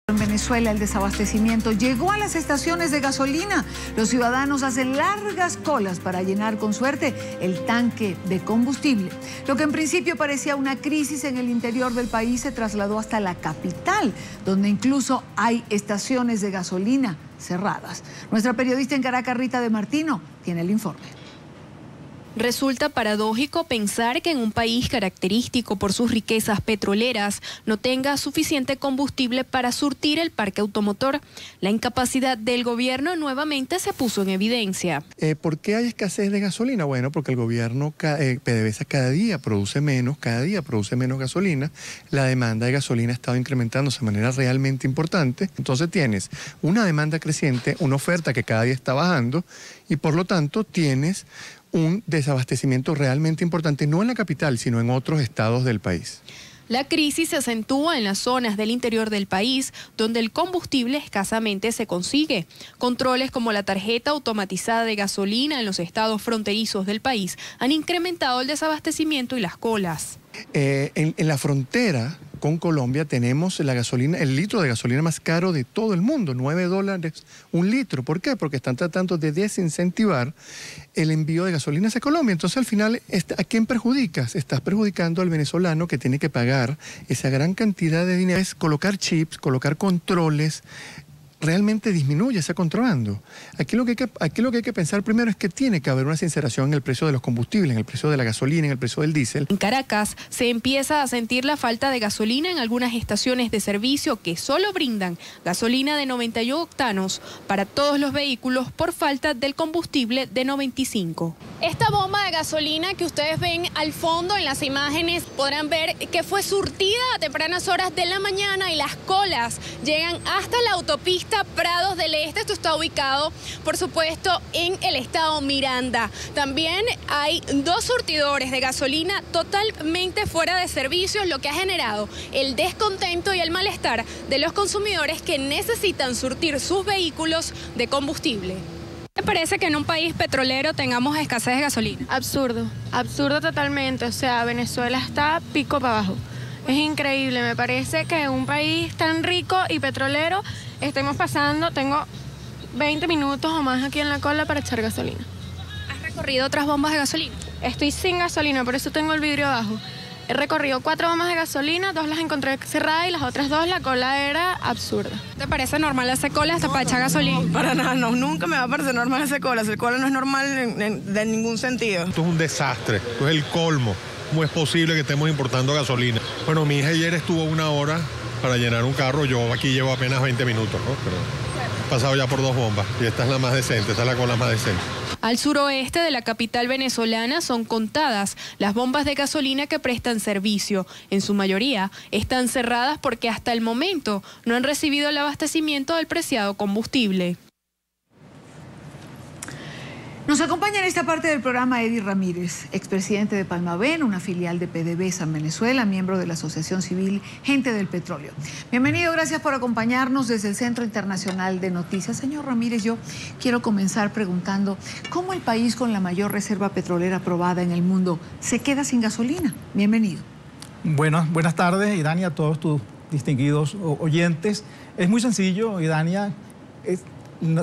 En Venezuela el desabastecimiento llegó a las estaciones de gasolina. Los ciudadanos hacen largas colas para llenar con suerte el tanque de combustible. Lo que en principio parecía una crisis en el interior del país se trasladó hasta la capital, donde incluso hay estaciones de gasolina cerradas. Nuestra periodista en Caracas, Rita de Martino, tiene el informe. Resulta paradójico pensar que en un país característico por sus riquezas petroleras no tenga suficiente combustible para surtir el parque automotor. La incapacidad del gobierno nuevamente se puso en evidencia. ¿Por qué hay escasez de gasolina? Bueno, porque el gobierno, PDVSA cada día produce menos gasolina. La demanda de gasolina ha estado incrementándose de manera realmente importante. Entonces tienes una demanda creciente, una oferta que cada día está bajando y por lo tanto tienes un desabastecimiento realmente importante, no en la capital, sino en otros estados del país. La crisis se acentúa en las zonas del interior del país, donde el combustible escasamente se consigue. Controles como la tarjeta automatizada de gasolina en los estados fronterizos del país han incrementado el desabastecimiento y las colas. En la frontera con Colombia tenemos el litro de gasolina más caro de todo el mundo, $9 un litro. ¿Por qué? Porque están tratando de desincentivar el envío de gasolina hacia Colombia. Entonces, al final, ¿a quién perjudicas? Estás perjudicando al venezolano que tiene que pagar esa gran cantidad de dinero. Es colocar chips, colocar controles, realmente disminuye ese contrabando. Aquí lo que hay que pensar primero es que tiene que haber una sinceración en el precio de los combustibles, en el precio de la gasolina, en el precio del diésel. En Caracas se empieza a sentir la falta de gasolina en algunas estaciones de servicio que solo brindan gasolina de 91 octanos para todos los vehículos por falta del combustible de 95. Esta bomba de gasolina que ustedes ven al fondo en las imágenes podrán ver que fue surtida a tempranas horas de la mañana y las colas llegan hasta la autopista Prados del Este. Esto está ubicado, por supuesto, en el estado Miranda. También hay dos surtidores de gasolina totalmente fuera de servicio, lo que ha generado el descontento y el malestar de los consumidores que necesitan surtir sus vehículos de combustible. ¿Te parece que en un país petrolero tengamos escasez de gasolina? Absurdo, absurdo totalmente. O sea, Venezuela está pico para abajo. Es increíble, me parece que en un país tan rico y petrolero estemos pasando, tengo 20 minutos o más aquí en la cola para echar gasolina. ¿Has recorrido otras bombas de gasolina? Estoy sin gasolina, por eso tengo el vidrio abajo. He recorrido 4 bombas de gasolina, 2 las encontré cerradas y las otras 2 la cola era absurda. ¿Te parece normal hacer cola hasta para echar gasolina? No, para nada, no, nunca me va a parecer normal hacer cola. Hacer cola no es normal de ningún sentido. Esto es un desastre, esto es el colmo. ¿Cómo es posible que estemos importando gasolina? Bueno, mi hija ayer estuvo 1 hora para llenar un carro, yo aquí llevo apenas 20 minutos, ¿no? Pero he pasado ya por 2 bombas y esta es la más decente, esta es la cola más decente. Al suroeste de la capital venezolana son contadas las bombas de gasolina que prestan servicio. En su mayoría están cerradas porque hasta el momento no han recibido el abastecimiento del preciado combustible. Nos acompaña en esta parte del programa Eddie Ramírez, expresidente de Palmaven, una filial de PDVSA en Venezuela, miembro de la Asociación Civil Gente del Petróleo. Bienvenido, gracias por acompañarnos desde el Centro Internacional de Noticias. Señor Ramírez, yo quiero comenzar preguntando, ¿cómo el país con la mayor reserva petrolera probada en el mundo se queda sin gasolina? Bienvenido. Buenas tardes, Idania, a todos tus distinguidos oyentes. Es muy sencillo, Idania,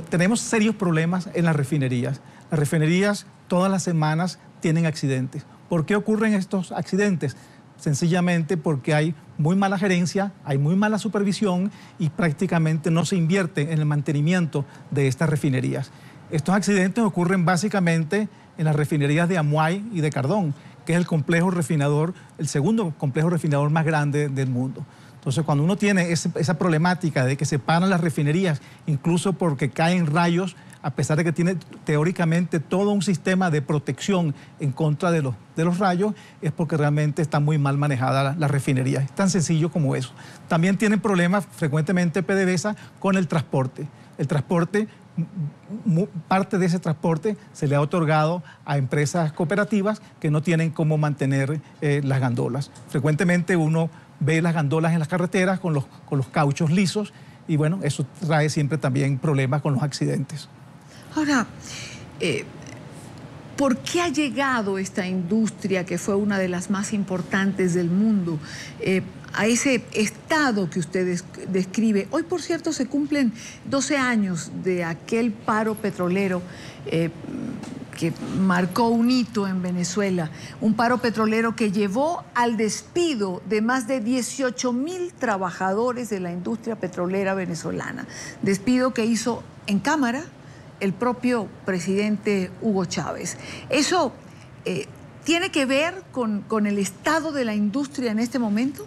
tenemos serios problemas en las refinerías. Las refinerías todas las semanas tienen accidentes. ¿Por qué ocurren estos accidentes? Sencillamente porque hay muy mala gerencia, hay muy mala supervisión y prácticamente no se invierte en el mantenimiento de estas refinerías. Estos accidentes ocurren básicamente en las refinerías de Amuay y de Cardón, que es el complejo refinador, el segundo complejo refinador más grande del mundo. Entonces, cuando uno tiene esa problemática de que se paran las refinerías, incluso porque caen rayos, a pesar de que tiene teóricamente todo un sistema de protección en contra de los rayos, es porque realmente está muy mal manejada la refinería. Es tan sencillo como eso. También tienen problemas frecuentemente PDVSA con el transporte. El transporte, parte de ese transporte se le ha otorgado a empresas cooperativas que no tienen cómo mantener las gandolas. Frecuentemente uno ve las gandolas en las carreteras con los cauchos lisos y bueno, eso trae siempre también problemas con los accidentes. Ahora, ¿por qué ha llegado esta industria que fue una de las más importantes del mundo a ese estado que usted describe. Hoy, por cierto, se cumplen 12 años de aquel paro petrolero que marcó un hito en Venezuela, un paro petrolero que llevó al despido de más de 18.000 trabajadores de la industria petrolera venezolana, despido que hizo en cámara el propio presidente Hugo Chávez. ¿Eso tiene que ver con el estado de la industria en este momento?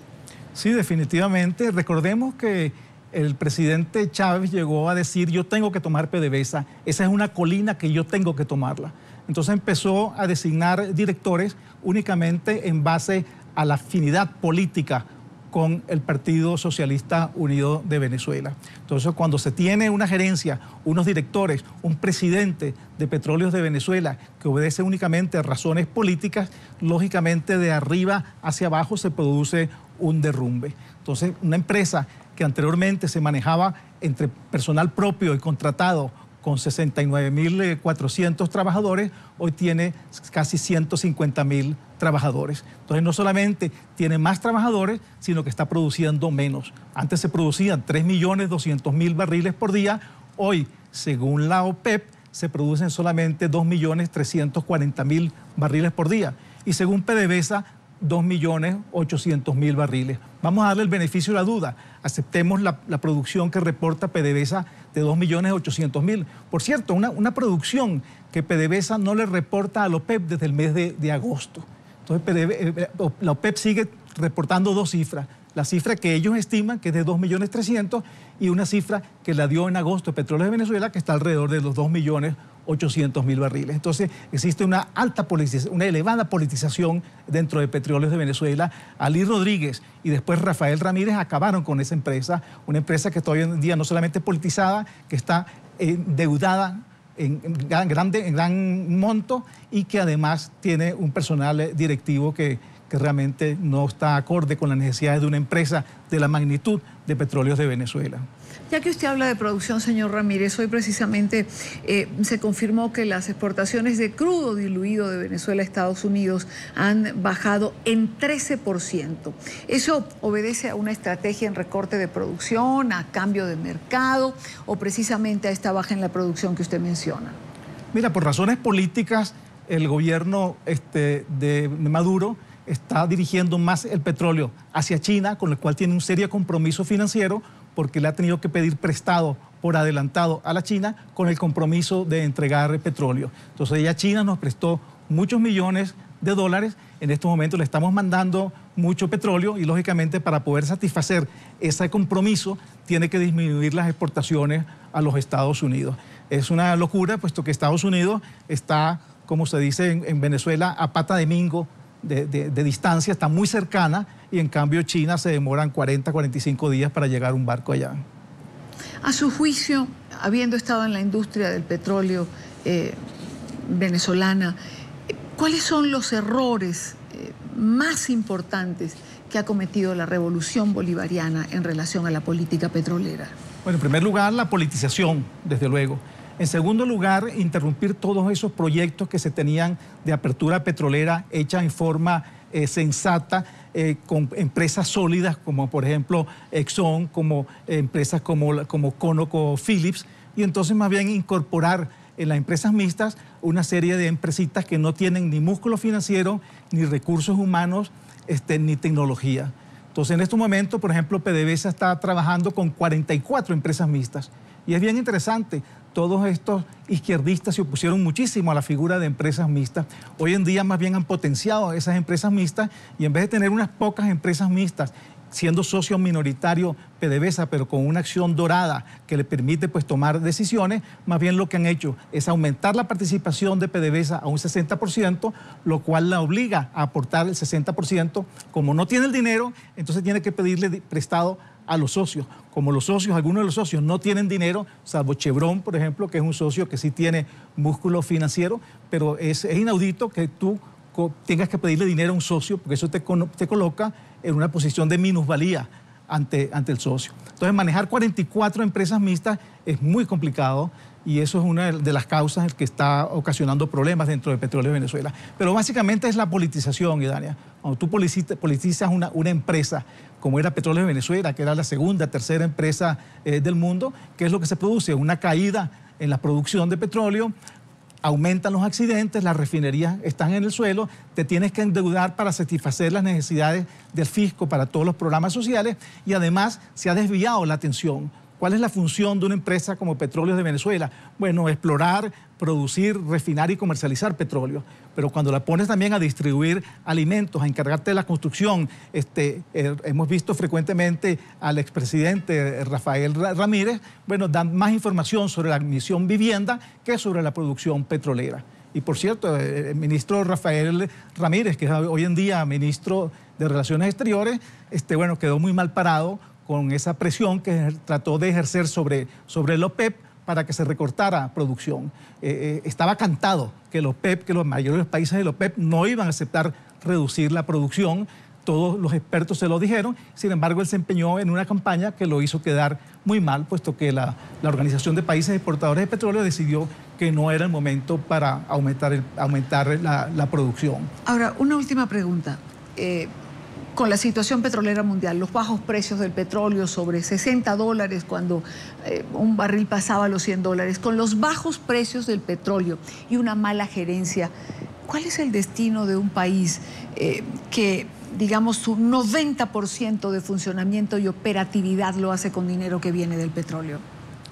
Sí, definitivamente. Recordemos que el presidente Chávez llegó a decir: yo tengo que tomar PDVSA, esa es una colina que yo tengo que tomarla. Entonces empezó a designar directores únicamente en base a la afinidad política con el Partido Socialista Unido de Venezuela. Entonces, cuando se tiene una gerencia, unos directores, un presidente de Petróleos de Venezuela que obedece únicamente a razones políticas, lógicamente de arriba hacia abajo se produce un derrumbe. Entonces, una empresa que anteriormente se manejaba entre personal propio y contratado con 69.400 trabajadores, hoy tiene casi 150.000 trabajadores. Entonces, no solamente tiene más trabajadores, sino que está produciendo menos. Antes se producían 3.200.000 barriles por día. Hoy, según la OPEP, se producen solamente 2.340.000 barriles por día. Y según PDVSA, 2.800.000 barriles. Vamos a darle el beneficio de la duda. Aceptemos la producción que reporta PDVSA de 2.800.000. Por cierto, una producción que PDVSA no le reporta a la OPEP desde el mes de agosto. Entonces, la OPEP sigue reportando dos cifras. La cifra que ellos estiman, que es de 2.300.000, y una cifra que la dio en agosto Petróleos de Venezuela, que está alrededor de los 2.800.000 barriles. Entonces, existe una elevada politización dentro de Petróleos de Venezuela. Ali Rodríguez y después Rafael Ramírez acabaron con esa empresa, una empresa que todavía en día no solamente politizada, que está endeudada en gran monto y que además tiene un personal directivo que realmente no está acorde con las necesidades de una empresa de la magnitud de Petróleos de Venezuela. Ya que usted habla de producción, señor Ramírez, hoy precisamente se confirmó que las exportaciones de crudo diluido de Venezuela a Estados Unidos han bajado en 13%. ¿Eso obedece a una estrategia en recorte de producción, a cambio de mercado o precisamente a esta baja en la producción que usted menciona? Mira, por razones políticas, el gobierno de Maduro está dirigiendo más el petróleo hacia China, con el cual tiene un serio compromiso financiero, porque le ha tenido que pedir prestado por adelantado a la China con el compromiso de entregar petróleo. Entonces ya China nos prestó muchos millones de dólares, en estos momentos le estamos mandando mucho petróleo y lógicamente para poder satisfacer ese compromiso tiene que disminuir las exportaciones a los Estados Unidos. Es una locura, puesto que Estados Unidos está, como se dice en Venezuela, a pata de mingo de distancia, está muy cercana, y en cambio China se demoran 40, 45 días para llegar un barco allá. A su juicio, habiendo estado en la industria del petróleo venezolana, ¿cuáles son los errores más importantes que ha cometido la revolución bolivariana en relación a la política petrolera? Bueno, en primer lugar, la politización, desde luego. En segundo lugar, interrumpir todos esos proyectos que se tenían de apertura petrolera hecha en forma sensata, con empresas sólidas como por ejemplo Exxon, como empresas como ConocoPhillips, y entonces más bien incorporar en las empresas mixtas una serie de empresitas que no tienen ni músculo financiero, ni recursos humanos, ni tecnología. Entonces, en estos momentos, por ejemplo, PDVSA está trabajando con 44 empresas mixtas. Y es bien interesante, todos estos izquierdistas se opusieron muchísimo a la figura de empresas mixtas. Hoy en día más bien han potenciado esas empresas mixtas, y en vez de tener unas pocas empresas mixtas, siendo socio minoritario PDVSA, pero con una acción dorada que le permite pues tomar decisiones, más bien lo que han hecho es aumentar la participación de PDVSA a un 60%, lo cual la obliga a aportar el 60%. Como no tiene el dinero, entonces tiene que pedirle prestado a los socios. Como los socios, algunos de los socios no tienen dinero, salvo Chevron, por ejemplo, que es un socio que sí tiene músculo financiero, pero es inaudito que tú tengas que pedirle dinero a un socio, porque eso te coloca en una posición de minusvalía ante el socio. Entonces, manejar 44 empresas mixtas es muy complicado. y eso es una de las causas que está ocasionando problemas dentro del petróleo de Venezuela. Pero básicamente es la politización, Idania. Cuando tú politizas una empresa como era Petróleo de Venezuela, que era la segunda, tercera empresa del mundo, ¿qué es lo que se produce? Una caída en la producción de petróleo, aumentan los accidentes, las refinerías están en el suelo, te tienes que endeudar para satisfacer las necesidades del fisco para todos los programas sociales y además se ha desviado la atención. ¿Cuál es la función de una empresa como Petróleos de Venezuela? Bueno, explorar, producir, refinar y comercializar petróleo. Pero cuando la pones también a distribuir alimentos, a encargarte de la construcción, hemos visto frecuentemente al expresidente Rafael Ramírez, bueno, dan más información sobre la misión vivienda que sobre la producción petrolera. Y por cierto, el ministro Rafael Ramírez, que es hoy en día ministro de Relaciones Exteriores, bueno, quedó muy mal parado con esa presión que trató de ejercer sobre el OPEP para que se recortara producción. Estaba cantado que el OPEP, que los mayores países del OPEP no iban a aceptar reducir la producción, todos los expertos se lo dijeron, sin embargo él se empeñó en una campaña que lo hizo quedar muy mal, puesto que la Organización de Países Exportadores de Petróleo decidió que no era el momento para aumentar la producción. Ahora, una última pregunta. Con la situación petrolera mundial, los bajos precios del petróleo, sobre $60 cuando un barril pasaba los $100, con los bajos precios del petróleo y una mala gerencia, ¿cuál es el destino de un país que, digamos, su 90% de funcionamiento y operatividad lo hace con dinero que viene del petróleo?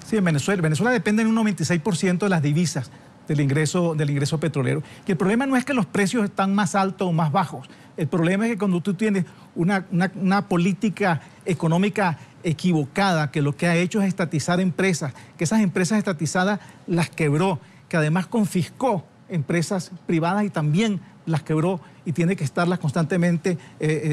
Sí, en Venezuela depende en un 96% de las divisas del ingreso petrolero. Y el problema no es que los precios están más altos o más bajos. El problema es que cuando tú tienes una política económica equivocada, que lo que ha hecho es estatizar empresas, que esas empresas estatizadas las quebró, que además confiscó empresas privadas y también las quebró y tiene que estarlas constantemente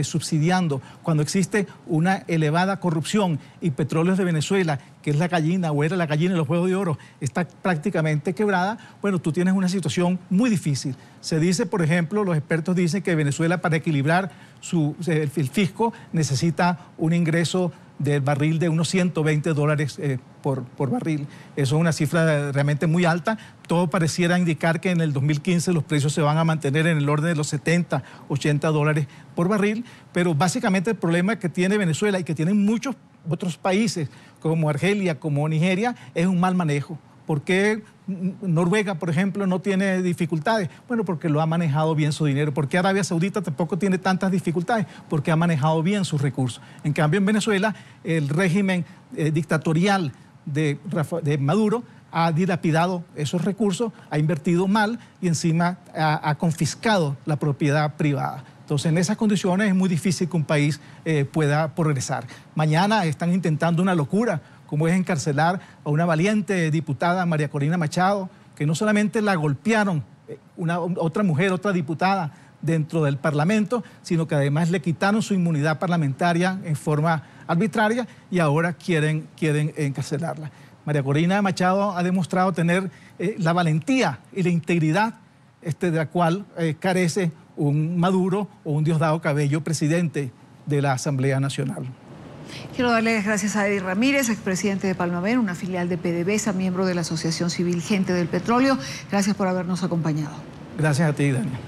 subsidiando. Cuando existe una elevada corrupción y Petróleos de Venezuela, que es la gallina o era la gallina de los huevos de oro, está prácticamente quebrada, bueno, tú tienes una situación muy difícil. Se dice, por ejemplo, los expertos dicen que Venezuela para equilibrar el fisco necesita un ingreso del barril de unos $120 por barril. Eso es una cifra realmente muy alta. Todo pareciera indicar que en el 2015 los precios se van a mantener en el orden de los $70, $80 por barril, pero básicamente el problema que tiene Venezuela y que tienen muchos otros países como Argelia, como Nigeria, es un mal manejo. ¿Por qué Noruega, por ejemplo, no tiene dificultades? Bueno, porque lo ha manejado bien su dinero. ¿Por qué Arabia Saudita tampoco tiene tantas dificultades? Porque ha manejado bien sus recursos. En cambio, en Venezuela, el régimen dictatorial de Maduro ha dilapidado esos recursos, ha invertido mal y encima ha confiscado la propiedad privada. Entonces, en esas condiciones es muy difícil que un país pueda progresar. Mañana están intentando una locura, como es encarcelar a una valiente diputada, María Corina Machado, que no solamente la golpearon otra mujer, otra diputada dentro del Parlamento, sino que además le quitaron su inmunidad parlamentaria en forma arbitraria y ahora quieren encarcelarla. María Corina Machado ha demostrado tener la valentía y la integridad de la cual carece un Maduro o un Diosdado Cabello, presidente de la Asamblea Nacional. Quiero darle las gracias a Eddie Ramírez, expresidente de Palmaver, una filial de PDVSA, miembro de la Asociación Civil Gente del Petróleo. Gracias por habernos acompañado. Gracias a ti, Dania.